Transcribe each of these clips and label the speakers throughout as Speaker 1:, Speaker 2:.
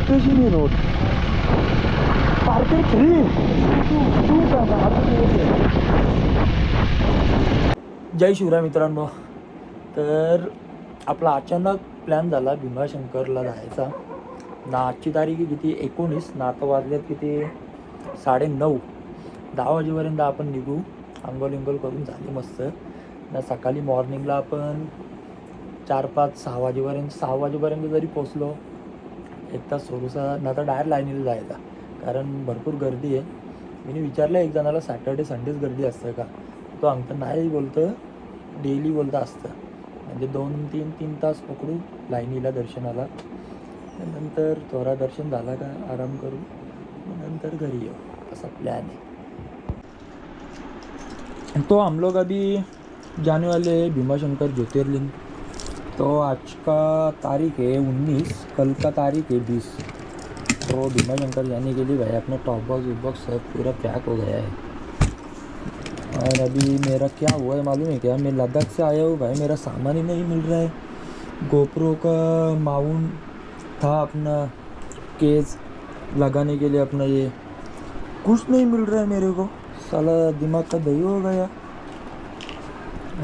Speaker 1: कशी road parking free. जय शिवराय मित्रांनो. तर आपला अचानक प्लॅन झाला भीमाशंकरला जायचा ना. आजची तारीख आहे किती 19 ना. आता वाजल्यात किती 9:30. 10 वाजेपर्यंत आपण निघू. अंघोळ करून झाले मस्त ना. सकाळी मॉर्निंगला आपण 4-5-6 वाजेपर्यंत 6 वाजेपर्यंत जरी पोचलो. एक तास थोडंसा ना. तर डायरेक्ट लाईनीला जायचा कारण भरपूर गर्दी आहे. मी विचारलं एक जणाला सॅटर्डे संडेच गर्दी असतं का. तो आमचं नाही बोलतं, डेली बोलतं असतं. म्हणजे 2-3 तास पकडू लाईनीला दर्शनाला. नंतर थोडा दर्शन झाला का आराम करू नंतर घरी येऊ असा प्लॅन है. तो हम लोग अभी जाने वाले भीमाशंकर ज्योतिर्लिंग. तो आज का तारीख है 19, कल का तारीख है 20. तो भीमाशंकर जाने के लिए भाई अपना टॉप बॉक्स सब पूरा पैक हो गया है. और अभी मेरा क्या हुआ है मालूम है क्या, मैं लद्दाख से आया हूँ भाई, मेरा सामान ही नहीं मिल रहा है. गोप्रो का माउंट था अपना केस लगाने के लिए अपना, ये कुछ नहीं मिल रहा है मेरे को. साला दिमाग का दही हो गया.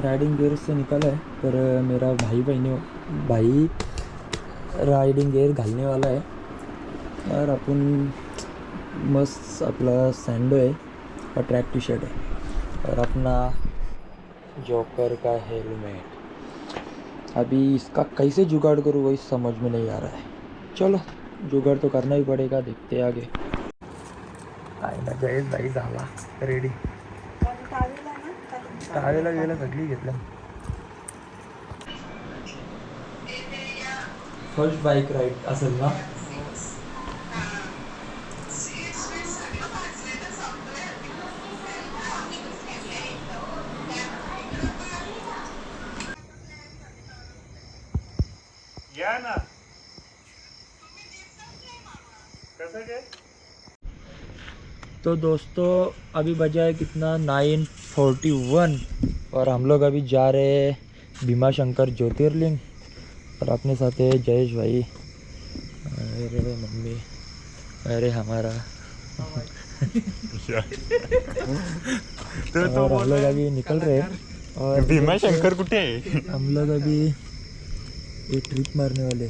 Speaker 1: राइडिंग गेयर से निकला है पर मेरा भाई राइडिंग गेयर घालने वाला है. और अपन मस्त अपना सैंडो है और ट्रैक टी शर्ट है और अपना जोकर का हेलमेट. अभी इसका कैसे जुगाड़ करूँ वही समझ में नहीं आ रहा है. चलो जुगाड़ तो करना ही पड़ेगा, देखते आगे. आईला जयेश भाई झाला रेडी. टावेला गेला सगळी घेतलं. फर्स्ट बाईक राईड असेल ना.
Speaker 2: या ना कैसा के.
Speaker 1: तो दोस्तों अभी बजा है कितना 9:41 और हम लोग अभी जा रहे हैं भीमाशंकर ज्योतिर्लिंग. और अपने साथ है जयेश भाई, अरे मम्मी, अरे हमारा
Speaker 2: तो
Speaker 1: और हम लोग अभी निकल रहे हैं. और
Speaker 2: भीमाशंकर कुठे आहे.
Speaker 1: हम लोग अभी एक ट्रिप मारने वाले.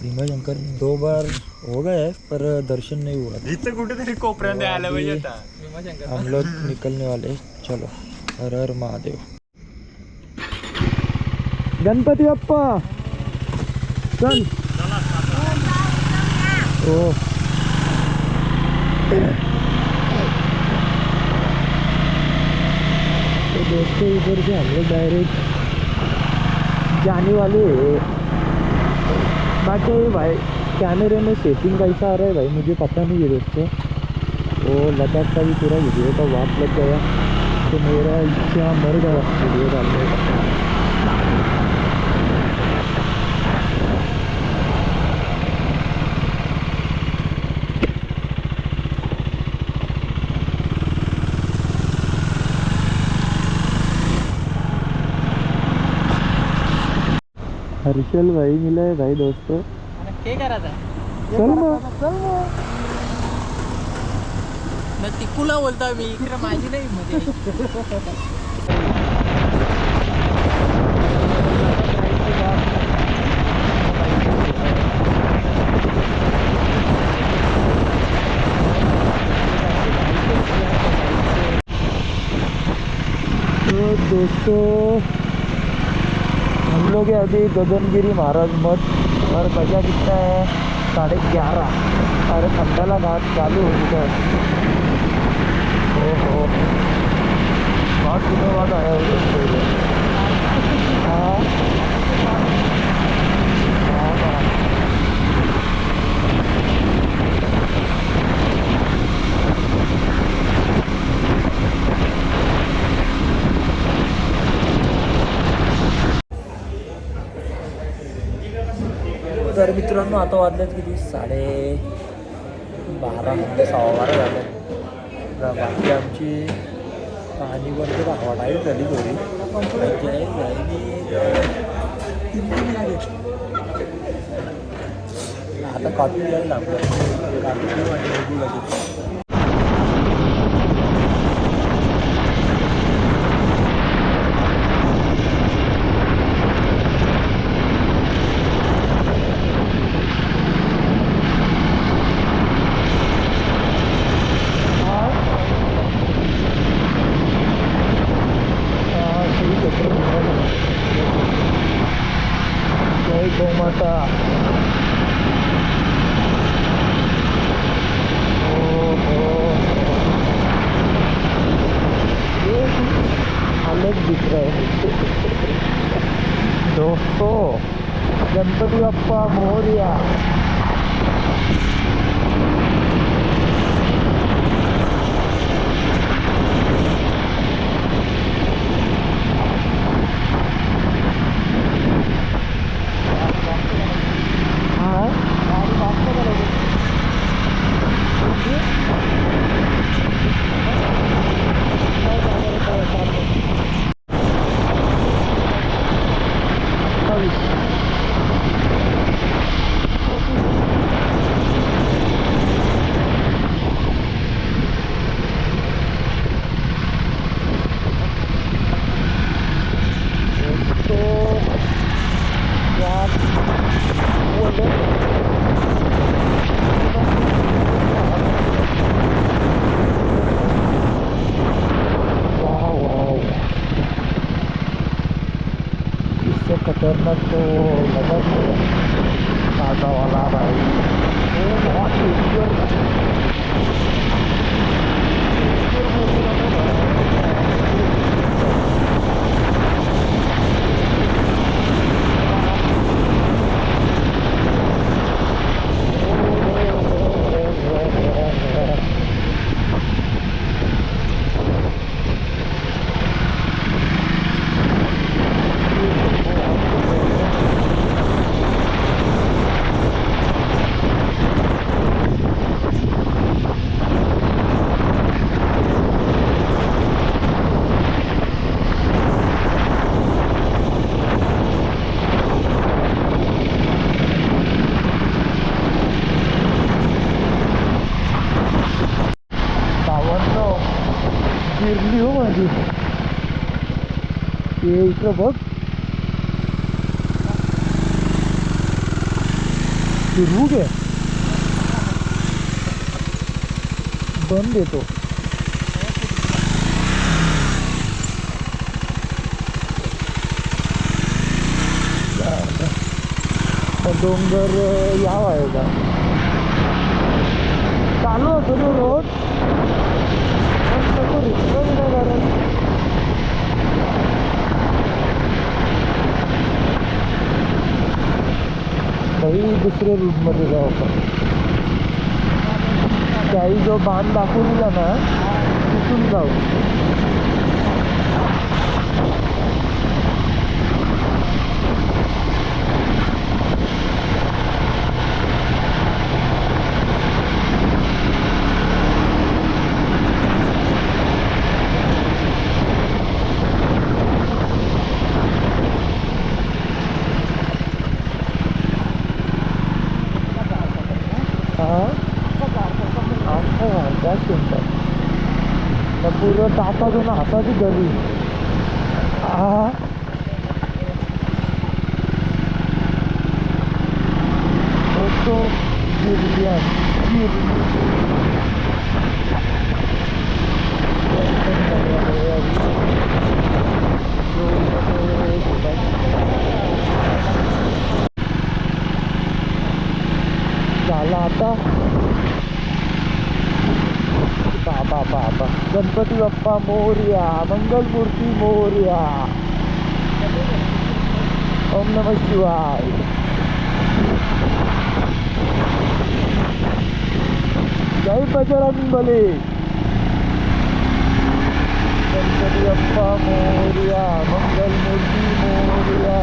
Speaker 1: भीमाशंकर 2 बार हो गया है पर दर्शन नहीं हुआ.
Speaker 2: इथं कुठेतरी कोपऱ्यात आलं पाहिजे आता.
Speaker 1: हम लोग निकलने वाले. चलो हर हर महादेव. गणपती बाप्पा चल. ओ तो दोस्तों इधर से हम लोग डायरेक्ट जाने वाले हैं. बाकी भाई कैमरे में सेटिंग कैसा आ रहा है भाई मुझे पता नहीं है दोस्तों. वो लद्दाख का भी पूरा वीडियो का वाप लग गया तो मेरा इच्छा मर गया वीडियो डालने का. हर्षल भाई मिला है भाई दोस्तों.
Speaker 3: काय करायचं.
Speaker 1: चल मग
Speaker 3: ना तिकुला बोलता मी इकडे माझी नाही मध्ये.
Speaker 1: तो दोस्तों हम लोग हैं अभी गगनगिरी महाराज मठ. और बजा कितना है 11:30. और खंडाला घाट चालू हो चुका है. ओहो बहुत दिनों बाद आया हूँ दोस्तों इधर. हाँ तर मित्रांनो आता वाजल्यात किती 12:30 म्हणजे 12:15 झालं. बाकी आमची आणि वरती हवा टाईट झाली थोडी जय आता कॉफी द्यायला लागलं कॉफी वाटली जय गोमाता अलग दिख रहा है दोस्तों गणपति बप्पा मोरया खतरनाक तो लगा ताज़ा वाला भाई वो बहुत गिरली हो माझी ते इकडं बघ फिरवू घे बंद येतो डोंगर याव आहे का चालू होतो तो रोड भाई दुसऱ्या रूटमध्ये जाऊ आपण त्याही जो बांध दाखवला ना तिथून जाऊ पूर्ण टाका ना हाताची गली झाला आता बाबा बाबा गणपती बाप्पा मोरया मंगलमूर्ती मोरया ओम नमः शिवाय जय बजरंग बली गणपती बाप्पा मोरया मंगलमूर्ती मोरया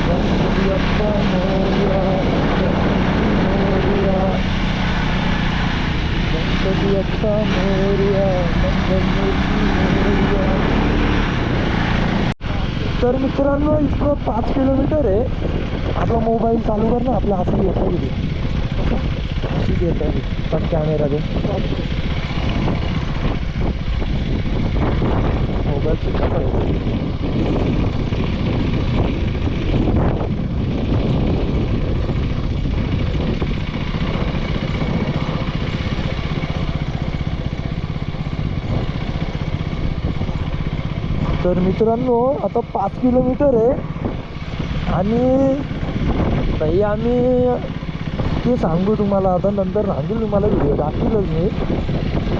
Speaker 1: गणपती बाप्पा मोरया माता मोरया, मंगलमूर्ती मोरया. तर मित्रांनो इथं 5 किलोमीटर आहे. आपला मोबाईल चालू कर ना, आपला असं येता गेली अशी येत आहे पण कॅमेरा दे मोबाईल सुद्धा पाहिजे. तर मित्रांनो आता 5 किलोमीटर आहे आणि ताई आम्ही ते सांगू तुम्हाला आता नंतर सांगेल तुम्हाला व्हिडिओ दाखवीलच मी.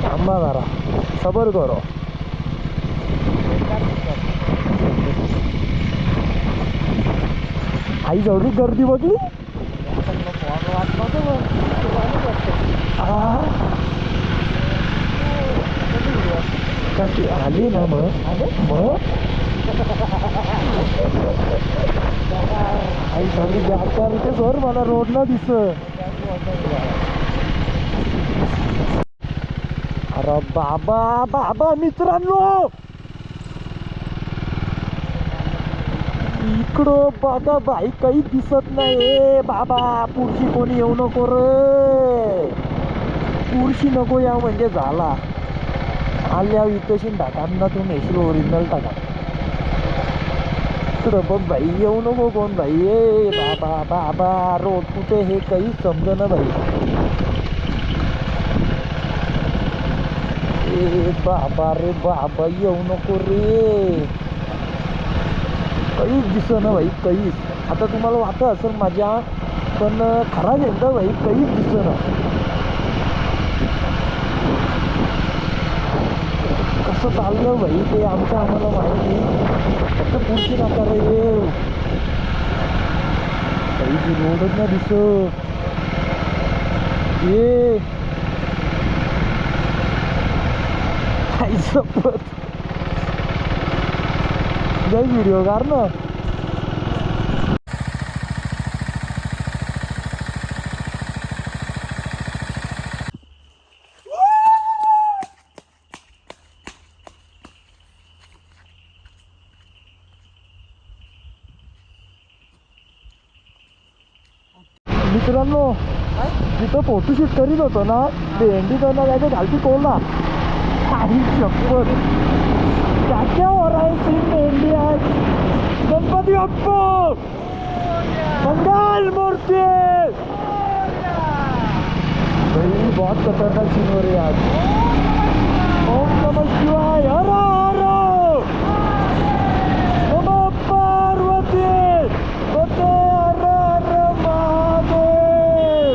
Speaker 1: थांबा जरा सबर करो. आई जेवढी गर्दी बघली कशी आली ना मग आई सगळी जास्त ते सर मला रोड ना दिस. अरे बाबा बाबा मित्रांनो इकडं बघा बाई काही दिसत नाही बाबा. पुढची कोणी येऊ नको रे, पुढची नको या म्हणजे झाला. आल्या विकशीन टाकांना तू नेशील ओरिजिनल टाका. इकडं बघ बाई येऊ नको कोण बाई. ए बाबा बाबा रोड कुठे हे काही समजेना बाई. ए बाबा रे बाबा येऊ नको रे, काहीच दिसना भाई काहीच. आता तुम्हाला वाटत असेल माझ्या पण खरा घेतला भाई काहीच दिसना. कसं चाललं भाई ते आमचं आम्हाला माहिती. फक्त पुढची नका रे येऊ काहीच रोडच ना दिसत. ये काही शपथ जय व्हिडिओ कार ना. मित्रांनो तिथं फोटोशूट करीत होतो ना भेंडी त्यांना काय घालती कोला काही शपथ क्या हो रहा है सीन में इंडिया. गणपती बाप्पा मंगल मूर्ति भाई बहुत खतरनाक सीन हो रही है आज. ओम नमः शिवाय हर हर नमः पार्वती पते हर हर महादेव.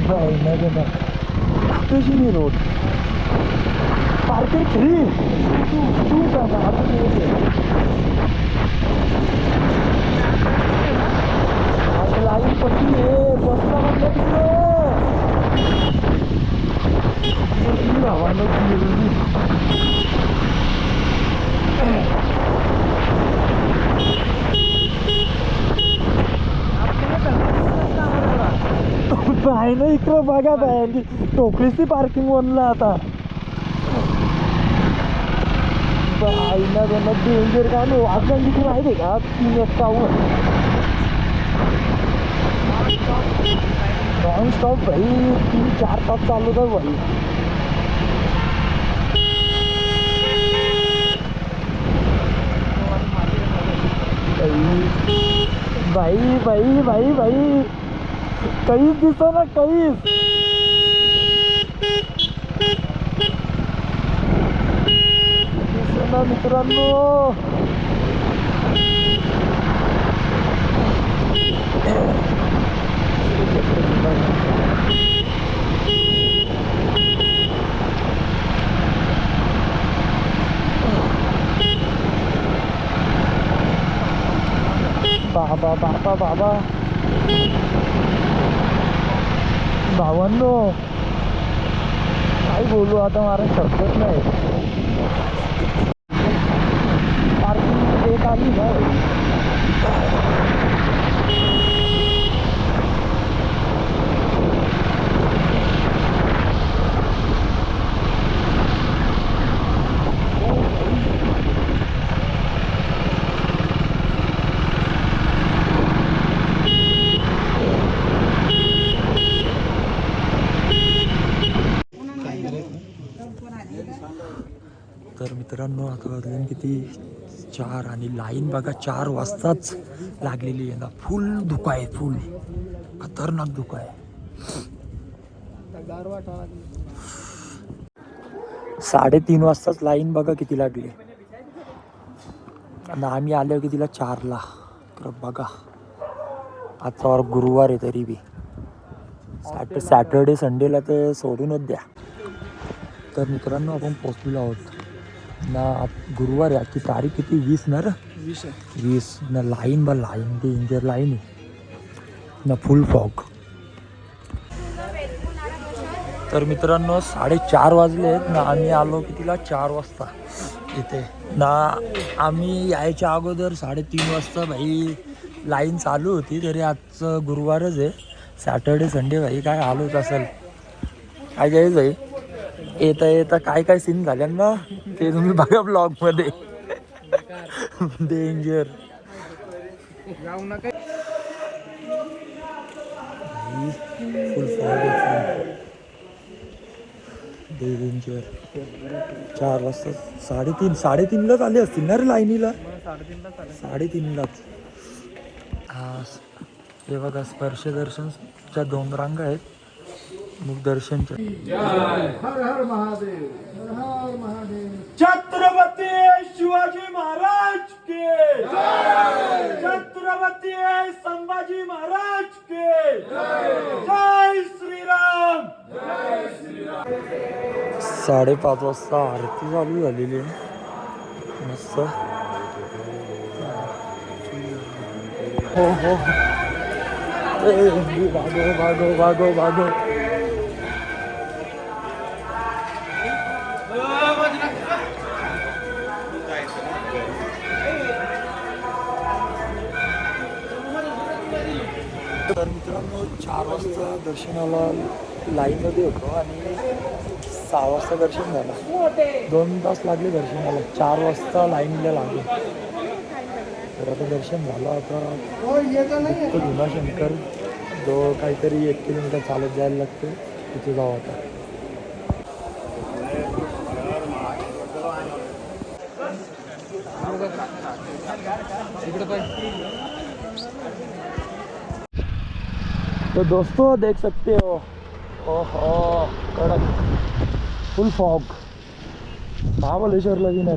Speaker 1: भाई ना कशी नाही रोड पार्किंग फ्री. तू सांगा आता लाईन पट्टी आहे बसला म्हटलं तिकडे हवाला बाय ना इकडं बघा बाय टोकरीची पार्किंग बनलं आता. बाईना त्यांना डेंजर काय नो आता तिथे माहिती आहे का 351 नॉन स्टॉप भाई 3-4 तास चालू तर भाई भाई भाई भाई भाई काहीच दिसना काहीच. दिसना मित्रांनो. बाबा बाबा बाबा भावांनो काय बोलू आता मला शब्दच नाही. पार्किंग एक आली ना मित्रांनो आता वाजले किती 4 आणि लाईन बघा 4 वाजताच लागलेली आहे ना. फुल धुका आहे, फुल खतरनाक धुका आहे. 3:30 वाजताच लाईन बघा किती लागली आणि आम्ही आलो कितीला 4ला. तर बघा आजचा गुरुवार आहे तरी बी सॅटर्डे संडेला तर सोडूनच द्या. तर मित्रांनो आपण पोचलेलो आहोत ना. गुरुवार आहे, आजची तारीख किती 20 ना रे. 20 ना. लाईन लाईन डेंजर लाईन आहे ना, फुल फॉग. तर मित्रांनो 4:30 वाजले आहेत ना. आम्ही आलो कितीला 4 वाजता इथे ना. आम्ही यायच्या अगोदर 3:30 वाजता भाई लाईन चालू होती. तरी आजचं गुरुवारच आहे, सॅटर्डे संडे भाई काय आलोच असेल. काय जायचं आहे येता येता काय काय सीन झाले ना ते तुम्ही बघा ब्लॉगमध्ये. डेंजर फुल डेंजर. 4 वाजता 3:30 आले असतील ना रे लाईनीला. 3:30लाच. हे बघा स्पर्श दर्शनच्या 2 रांगा आहेत, मुख दर्शनच्या. छत्रपती शिवाजी महाराज के छत्रपती संभाजी महाराज के जय श्रीराम. 5:30 वाजता आरती चालू झालेली आहे मस्त. हो हो भागो भागो भागो. तर मित्रांनो 4 वाजता दर्शनाला लाईनमध्ये होतो आणि 6 वाजता दर्शन झालं. 2 तास लागले दर्शनाला. 4 वाजता लाईनला लागले. तर आता दर्शन झालं. आता भीमाशंकर जो काहीतरी 1 किलोमीटर चालत जायला लागते तिथे जाऊ आता. तो दोस्तों देख सकते हो, ओहो कड़क फुल फॉग. महाबलेश्वरला भी नाही.